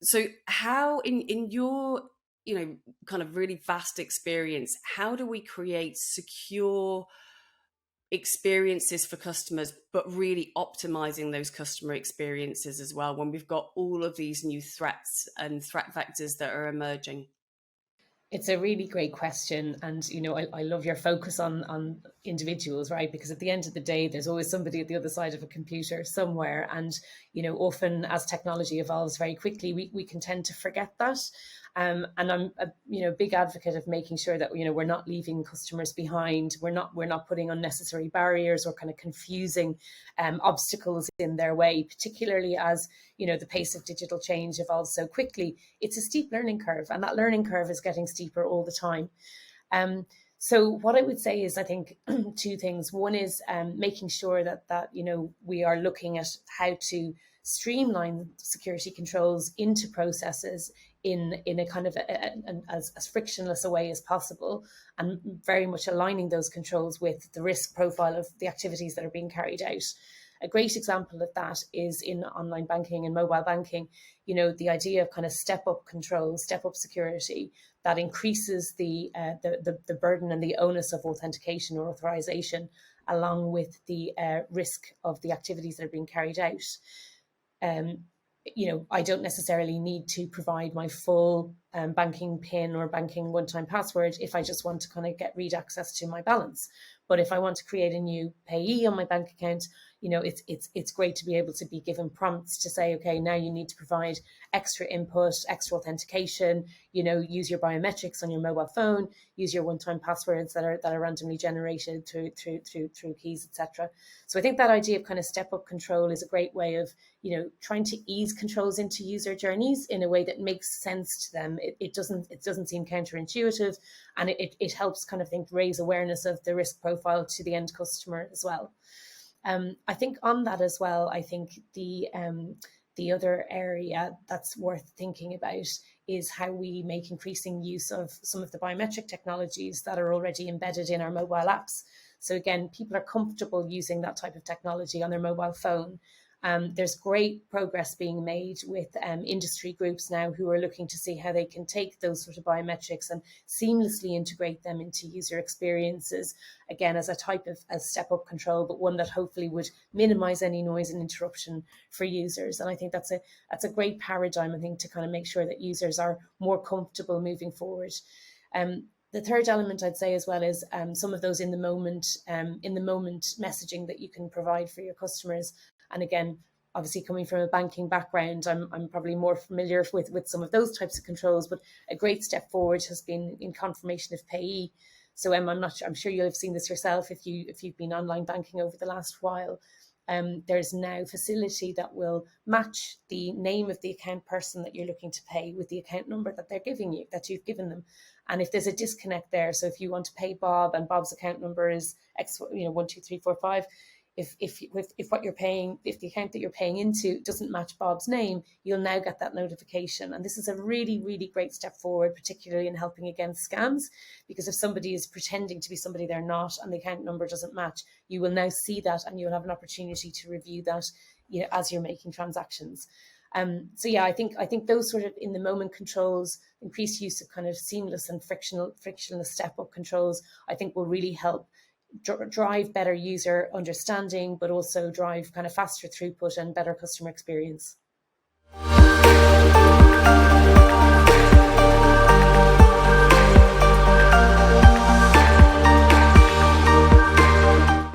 So how in your, kind of really vast experience, how do we create secure experiences for customers, but really optimizing those customer experiences as well when we've got all of these new threats and threat vectors that are emerging? It's a really great question. And, I love your focus on individuals, right? Because at the end of the day, there's always somebody at the other side of a computer somewhere. And, often as technology evolves very quickly, we can tend to forget that. And I'm a big advocate of making sure that we're not leaving customers behind. We're not putting unnecessary barriers or kind of confusing obstacles in their way, particularly as the pace of digital change evolves so quickly. It's a steep learning curve, and that learning curve is getting steeper all the time. So what I would say is, I think two things. One is making sure that we are looking at how to streamline security controls into processes in a kind of as frictionless a way as possible, and very much aligning those controls with the risk profile of the activities that are being carried out. A great example of that is in online banking and mobile banking. The idea of kind of step up control, step up security that increases the burden and the onus of authentication or authorization, along with the risk of the activities that are being carried out. Um, I don't necessarily need to provide my full banking PIN or banking one-time password if I just want to kind of read access to my balance. But if I want to create a new payee on my bank account, it's great to be able to be given prompts to say, okay, now you need to provide extra input, extra authentication. Use your biometrics on your mobile phone, use your one-time passwords that are randomly generated through keys, etc. So I think that idea of kind of step up control is a great way of trying to ease controls into user journeys in a way that makes sense to them. It doesn't seem counterintuitive, and it helps kind of raise awareness of the risk profile to the end customer as well. I think on that as well, I think the other area that's worth thinking about is how we make increasing use of some of the biometric technologies that are already embedded in our mobile apps. So again, people are comfortable using that type of technology on their mobile phone. There's great progress being made with industry groups now who are looking to see how they can take those sort of biometrics and seamlessly integrate them into user experiences, again, as a type of step up control, but one that hopefully would minimize any noise and interruption for users. And I think that's a great paradigm, I think, to kind of make sure that users are more comfortable moving forward. The third element I'd say as well is some of those in the moment messaging that you can provide for your customers. And again, obviously coming from a banking background, I'm probably more familiar with some of those types of controls. But a great step forward has been in confirmation of payee. So I'm sure you'll have seen this yourself if you've been online banking over the last while. There's now facility that will match the name of the account person that you're looking to pay with the account number that you've given them. And if there's a disconnect there, so if you want to pay Bob and Bob's account number is X, 12345, if what you're paying, if the account that you're paying into doesn't match Bob's name, you'll now get that notification. And this is a really, really great step forward, particularly in helping against scams, because if somebody is pretending to be somebody they're not and the account number doesn't match, you will now see that and you'll have an opportunity to review that as you're making transactions. So yeah, I think those sort of in the moment controls, increased use of kind of seamless and frictionless step up controls, I think will really help drive better user understanding, but also drive kind of faster throughput and better customer experience.